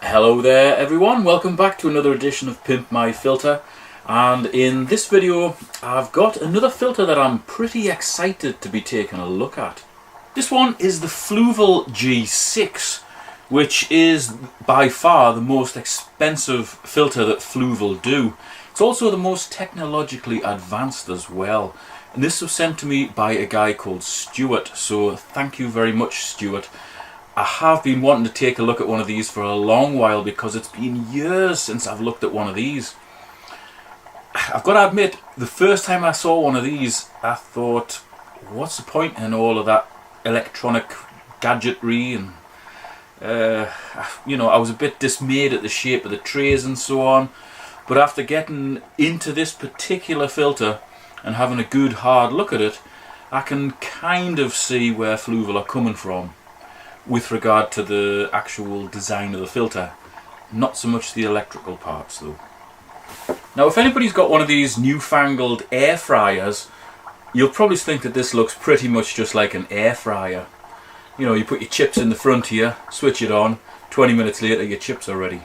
Hello there everyone, welcome back to another edition of Pimp My Filter, and in this video I've got another filter that I'm pretty excited to be taking a look at. This one is the Fluval G6, which is by far the most expensive filter that Fluval do. It's also the most technologically advanced as well, and this was sent to me by a guy called Stuart, so thank you very much, Stuart. I have been wanting to take a look at one of these for a long while because it's been years since I've looked at one of these. I've got to admit, the first time I saw one of these I thought, what's the point in all of that electronic gadgetry, and you know, I was a bit dismayed at the shape of the trays and so on, but after getting into this particular filter and having a good hard look at it, I can kind of see where Fluval are coming from with regard to the actual design of the filter, not so much the electrical parts though. Now if anybody's got one of these newfangled air fryers, you'll probably think that this looks pretty much just like an air fryer. You know, you put your chips in the front here, switch it on, 20 minutes later your chips are ready.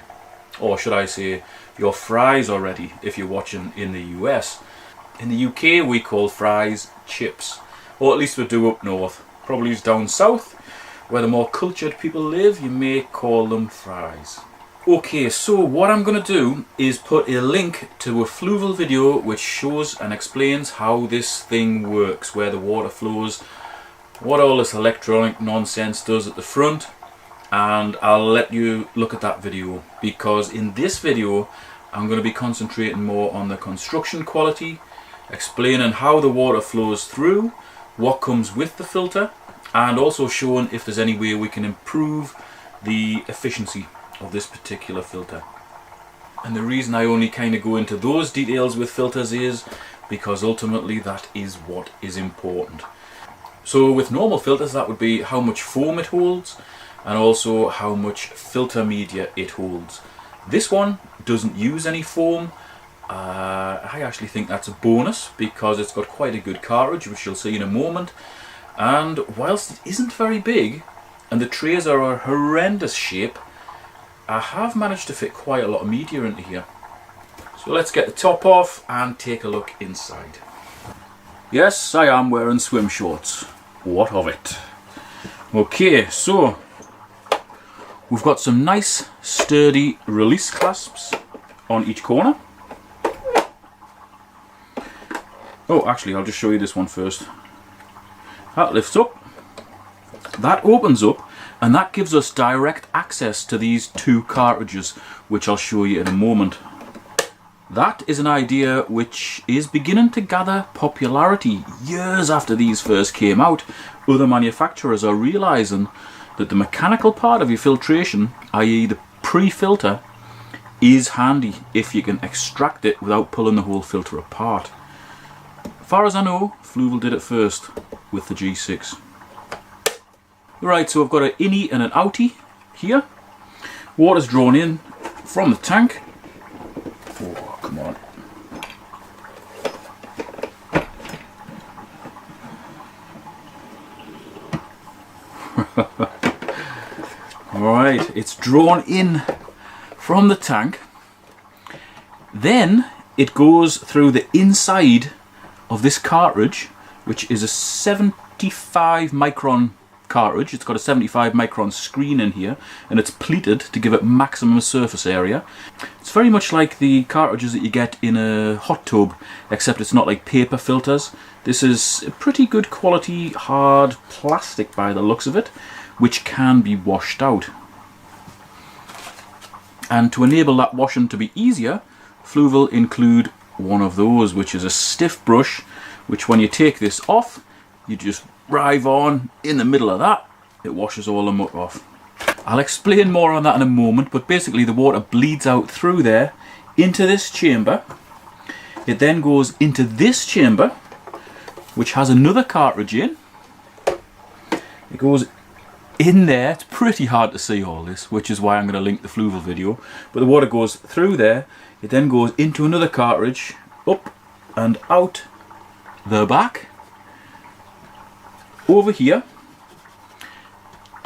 Or should I say, your fries are ready if you're watching in the US. In the UK we call fries chips, or at least we do up north. Probably down south, where the more cultured people live, you may call them fries. Okay, so what I'm going to do is put a link to a Fluval video which shows and explains how this thing works, where the water flows, what all this electronic nonsense does at the front, and I'll let you look at that video, because in this video I'm going to be concentrating more on the construction quality, explaining how the water flows through, what comes with the filter, and also showing if there's any way we can improve the efficiency of this particular filter. And the reason I only kind of go into those details with filters is because ultimately that is what is important. So with normal filters, that would be how much foam it holds and also how much filter media it holds. This one doesn't use any foam. I actually think that's a bonus because it's got quite a good cartridge, which you'll see in a moment. And whilst it isn't very big and the trays are a horrendous shape, I have managed to fit quite a lot of media into here. So let's get the top off and take a look inside. Yes, I am wearing swim shorts. What of it? Okay, so we've got some nice sturdy release clasps on each corner. Oh, actually I'll just show you this one first. That lifts up, that opens up, and that gives us direct access to these two cartridges, which I'll show you in a moment. That is an idea which is beginning to gather popularity. Years after these first came out, other manufacturers are realising that the mechanical part of your filtration, i.e. the pre-filter, is handy if you can extract it without pulling the whole filter apart. As far as I know, Fluval did it first with the G6. Right, so I've got an innie and an outie here. Water's drawn in from the tank. Oh, come on. Alright, it's drawn in from the tank. Then it goes through the inside of this cartridge, which is a 75 micron cartridge. It's got a 75 micron screen in here, and it's pleated to give it maximum surface area. It's very much like the cartridges that you get in a hot tub, except it's not like paper filters. This is a pretty good quality hard plastic by the looks of it, which can be washed out. And to enable that washing to be easier, Fluval include one of those, which is a stiff brush, which when you take this off, you just drive on in the middle of that, it washes all the muck off. I'll explain more on that in a moment, but basically the water bleeds out through there into this chamber. It then goes into this chamber, which has another cartridge in. It goes in there. It's pretty hard to see all this, which is why I'm going to link the Fluval video, but the water goes through there. It then goes into another cartridge, up and out the back, over here,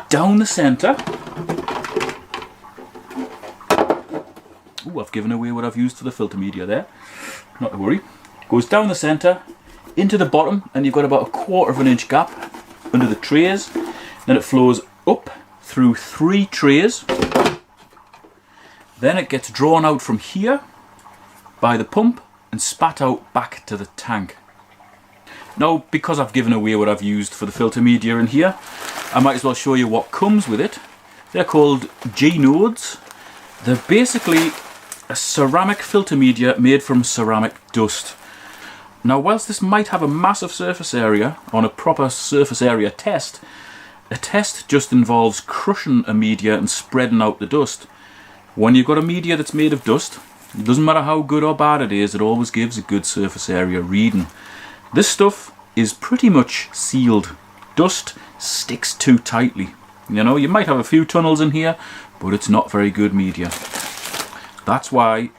down the centre, Ooh, I've given away what I've used for the filter media there. Not to worry. Goes down the centre, into the bottom, and you've got about a 1/4 inch gap under the trays. Then it flows up through 3 trays. Then it gets drawn out from here by the pump and spat out back to the tank. Now, because I've given away what I've used for the filter media in here, I might as well show you what comes with it. They're called G-nodes. They're basically a ceramic filter media made from ceramic dust. Now, whilst this might have a massive surface area on a proper surface area test, a test just involves crushing a media and spreading out the dust. When you've got a media that's made of dust, it doesn't matter how good or bad it is, it always gives a good surface area reading. This stuff is pretty much sealed. Dust sticks too tightly. You know, you might have a few tunnels in here, but it's not very good media. That's why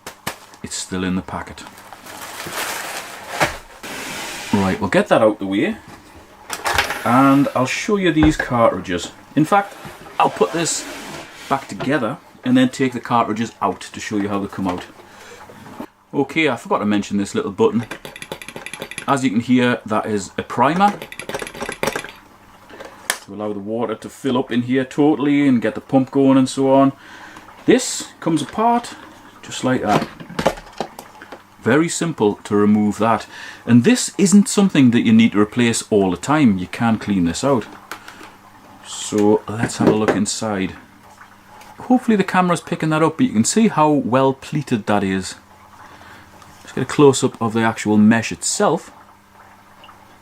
it's still in the packet. Right, we'll get that out the way, and I'll show you these cartridges. In fact, I'll put this back together and then take the cartridges out to show you how they come out. Okay, I forgot to mention this little button. As you can hear, that is a primer to allow the water to fill up in here totally and get the pump going and so on. This comes apart just like that. Very simple to remove that. And this isn't something that you need to replace all the time. You can clean this out. So let's have a look inside. Hopefully the camera's picking that up, but you can see how well pleated that is. Let's get a close-up of the actual mesh itself.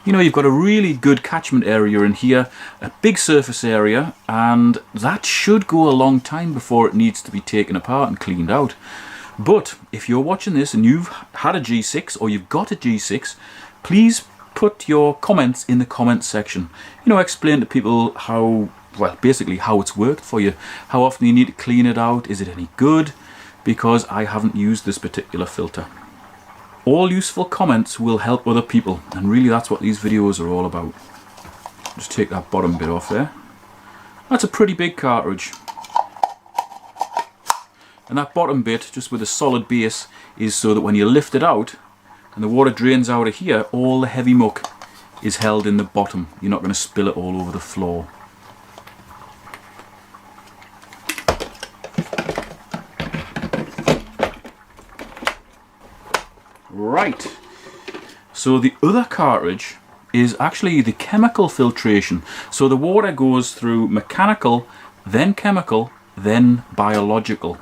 You know, you've got a really good catchment area in here, a big surface area, and that should go a long time before it needs to be taken apart and cleaned out. But if you're watching this and you've had a G6 or you've got a G6, please put your comments in the comments section. You know, explain to people how, well, basically how it's worked for you. How often you need to clean it out, is it any good? Because I haven't used this particular filter. All useful comments will help other people, and really that's what these videos are all about. Just take that bottom bit off there. That's a pretty big cartridge. And that bottom bit, just with a solid base, is so that when you lift it out and the water drains out of here, all the heavy muck is held in the bottom. You're not going to spill it all over the floor. Right, so the other cartridge is actually the chemical filtration. So the water goes through mechanical, then chemical, then biological.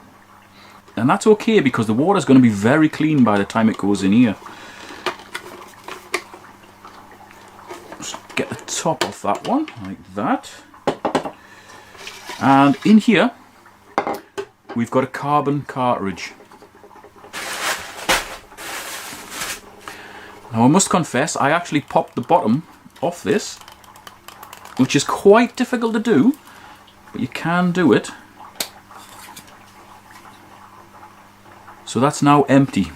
And that's okay because the water is going to be very clean by the time it goes in here. Just get the top off that one, like that. And in here, we've got a carbon cartridge. Now I must confess, I actually popped the bottom off this, which is quite difficult to do, but you can do it. So that's now empty.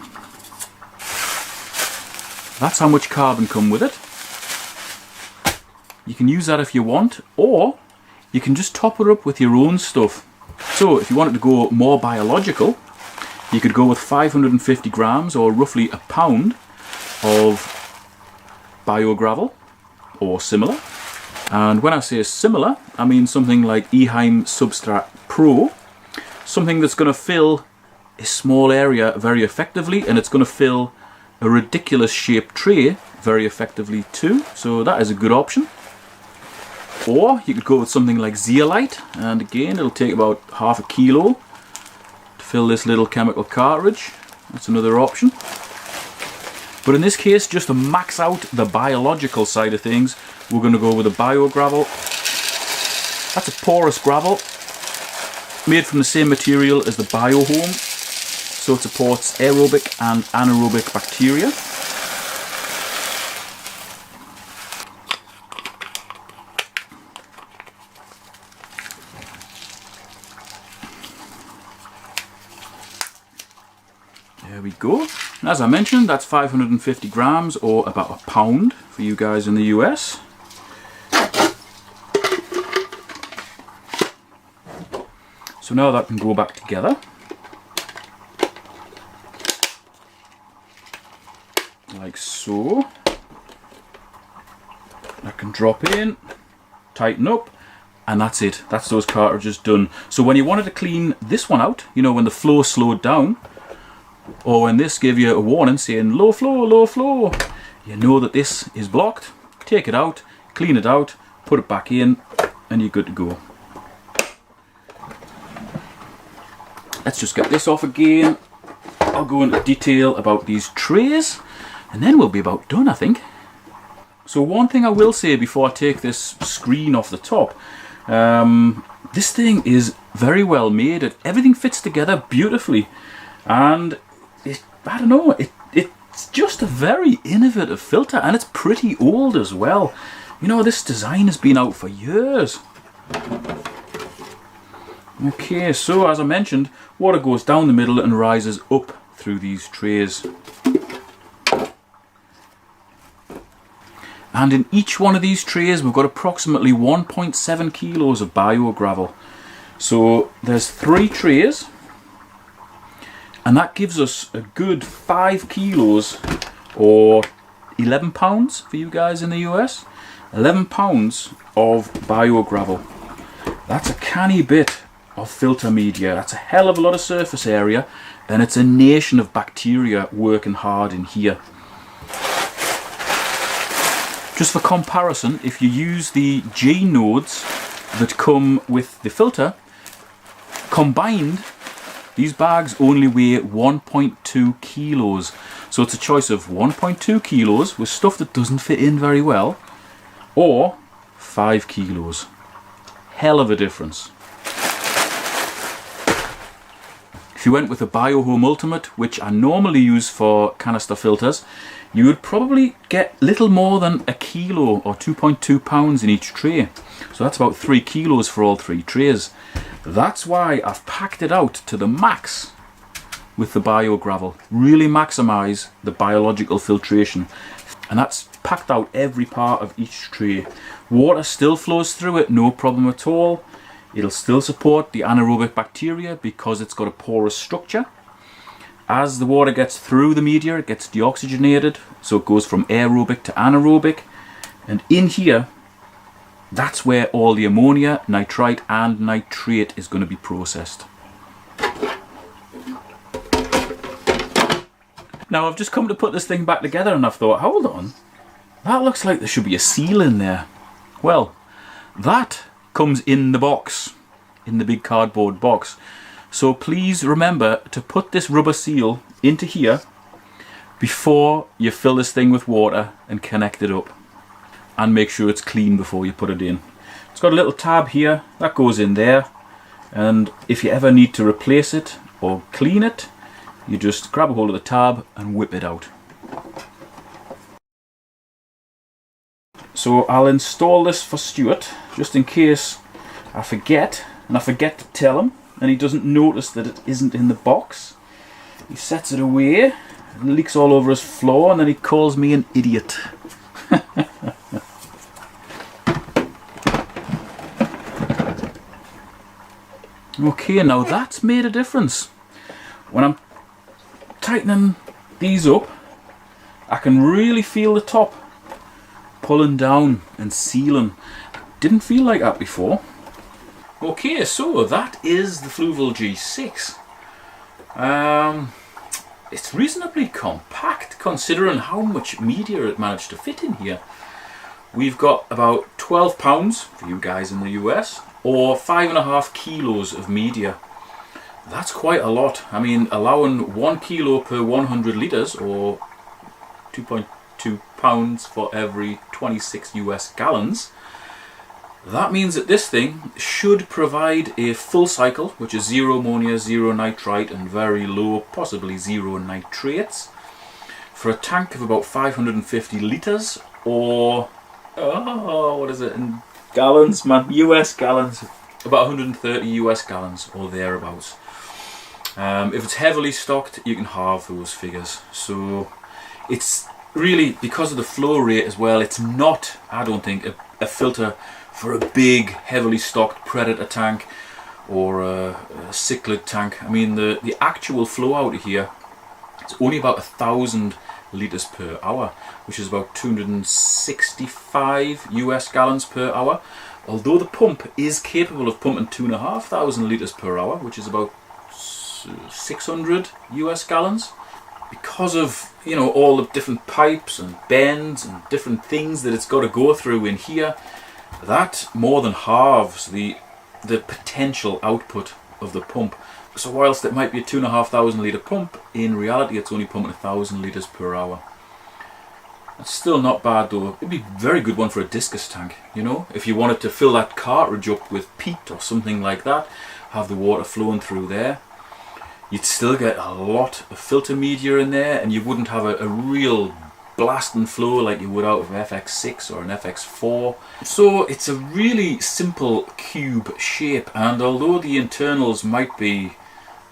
That's how much carbon come with it. You can use that if you want, or you can just top it up with your own stuff. So if you wanted to go more biological, you could go with 550 grams or roughly a pound of biogravel or similar. And when I say similar, I mean something like Eheim Substrat Pro, something that's going to fill a small area very effectively, and it's going to fill a ridiculous shaped tray very effectively too, so that is a good option. Or you could go with something like zeolite, and again it'll take about half a kilo to fill this little chemical cartridge. That's another option. But in this case, just to max out the biological side of things, we're going to go with a biogravel. That's a porous gravel, made from the same material as the biohome, so it supports aerobic and anaerobic bacteria. There we go. And as I mentioned, that's 550 grams or about a pound for you guys in the US. So now that can go back together. like so. That can drop in, tighten up, and that's it. That's those cartridges done. So when you wanted to clean this one out, you know, when the flow slowed down, or when this gave you a warning saying low flow, you know that this is blocked. Take it out, clean it out, put it back in, and you're good to go. Let's just get this off again. I'll go into detail about these trays, and then we'll be about done, I think. So one thing I will say before I take this screen off the top, this thing is very well made. Everything fits together beautifully, and I don't know, it's just a very innovative filter, and it's pretty old as well. You know, this design has been out for years. Okay, so as I mentioned, water goes down the middle and rises up through these trays. And in each one of these trays we've got approximately 1.7 kilos of biogravel. So there's 3 trays, and that gives us a good 5 kilos, or 11 pounds for you guys in the US. 11 pounds of biogravel. That's a canny bit of filter media. That's a hell of a lot of surface area, and it's a nation of bacteria working hard in here. Just for comparison, if you use the G nodes that come with the filter, combined, these bags only weigh 1.2 kilos. So it's a choice of 1.2 kilos with stuff that doesn't fit in very well, or 5 kilos. Hell of a difference. If you went with a Biohome Ultimate, which I normally use for canister filters, you would probably get little more than a kilo or 2.2 pounds in each tray. So that's about 3 kilos for all 3 trays. That's why I've packed it out to the max with the biogravel. Really maximise the biological filtration. And that's packed out every part of each tray. Water still flows through it, no problem at all. It'll still support the anaerobic bacteria because it's got a porous structure. As the water gets through the media, it gets deoxygenated, so it goes from aerobic to anaerobic. And in here, that's where all the ammonia, nitrite and nitrate is going to be processed. Now I've just come to put this thing back together and I've thought, hold on, that looks like there should be a seal in there. Well, that comes in the box, in the big cardboard box. So please remember to put this rubber seal into here before you fill this thing with water and connect it up. And make sure it's clean before you put it in. It's got a little tab here, that goes in there. And if you ever need to replace it or clean it, you just grab a hold of the tab and whip it out. So I'll install this for Stuart, just in case I forget, and I forget to tell him, and he doesn't notice that it isn't in the box. He sets it away, it leaks all over his floor, and then he calls me an idiot. Okay, now that's made a difference. When I'm tightening these up, I can really feel the top pulling down and sealing. Didn't feel like that before. Okay, so that is the Fluval G6. It's reasonably compact considering how much media it managed to fit in here. We've got about 12 pounds for you guys in the US, or 5.5 kilos of media. That's quite a lot. I mean, allowing 1 kilo per 100 litres, or 2.2 pounds for every 26 US gallons. That means that this thing should provide a full cycle, which is 0 ammonia, 0 nitrite and very low, possibly 0 nitrates, for a tank of about 550 litres, or, what is it in gallons, man, US gallons, about 130 US gallons or thereabouts. If it's heavily stocked, you can halve those figures. So it's really, because of the flow rate as well, it's not, I don't think, a filter for a big, heavily stocked Predator tank or a cichlid tank. I mean, the actual flow out of here, it's only about 1,000 litres per hour, which is about 265 US gallons per hour. Although the pump is capable of pumping 2,500 litres per hour, which is about 600 US gallons. Because of, you know, all the different pipes and bends and different things that it's got to go through in here, that more than halves the potential output of the pump. So whilst it might be a 2,500 litre pump, in reality it's only pumping 1,000 litres per hour. It's still not bad though. It'd be a very good one for a discus tank, you know, if you wanted to fill that cartridge up with peat or something like that, have the water flowing through there. You'd still get a lot of filter media in there, and you wouldn't have a real blasting flow like you would out of an FX6 or an FX4. So it's a really simple cube shape, and although the internals might be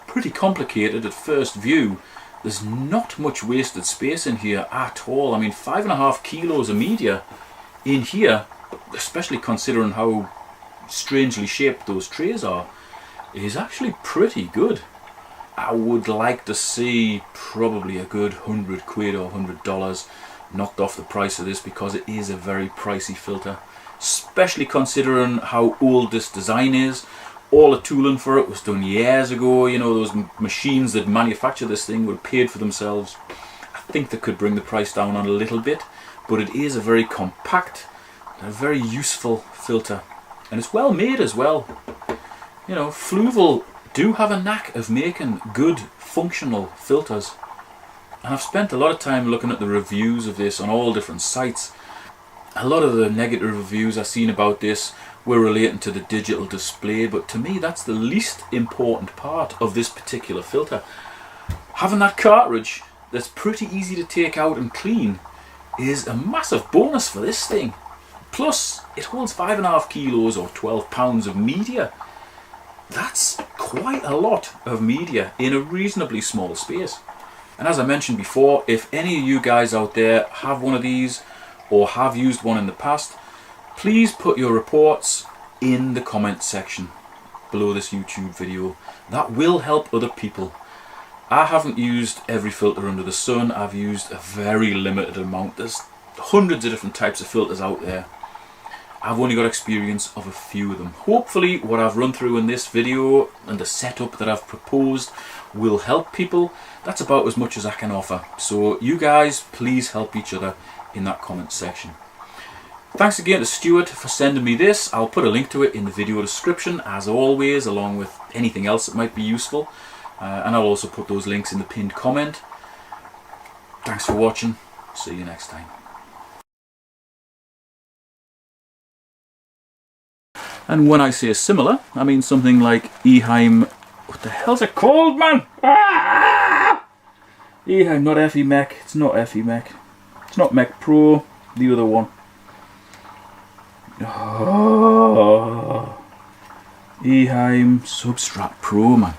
pretty complicated at first view, there's not much wasted space in here at all. I mean, 5.5 kilos of media in here, especially considering how strangely shaped those trays are, is actually pretty good. I would like to see probably a good 100 quid or $100 knocked off the price of this, because it is a very pricey filter, especially considering how old this design is. All the tooling for it was done years ago. You know, those machines that manufacture this thing would have paid for themselves. I think they could bring the price down on a little bit, but it is a very compact and a very useful filter, and it's well made as well. You know, Fluval do have a knack of making good functional filters, and I've spent a lot of time looking at the reviews of this on all different sites. A lot of the negative reviews I've seen about this were relating to the digital display, but to me that's the least important part of this particular filter. Having that cartridge that's pretty easy to take out and clean is a massive bonus for this thing. Plus it holds 5.5 kilos or 12 pounds of media. That's quite a lot of media in a reasonably small space. And as I mentioned before, if any of you guys out there have one of these or have used one in the past, please put your reports in the comment section below this YouTube video. That will help other people. I haven't used every filter under the sun. I've used a very limited amount. There's hundreds of different types of filters out there. I've only got experience of a few of them. Hopefully what I've run through in this video and the setup that I've proposed will help people. That's about as much as I can offer. So you guys, please help each other in that comment section. Thanks again to Stuart for sending me this. I'll put a link to it in the video description as always, along with anything else that might be useful. And I'll also put those links in the pinned comment. Thanks for watching. See you next time. And when I say similar, I mean something like Eheim. What the hell's it called, man? Ah! Eheim, not FE Mech. It's not FE Mech. It's not Mech Pro. The other one. Oh. Eheim Substrat Pro, man.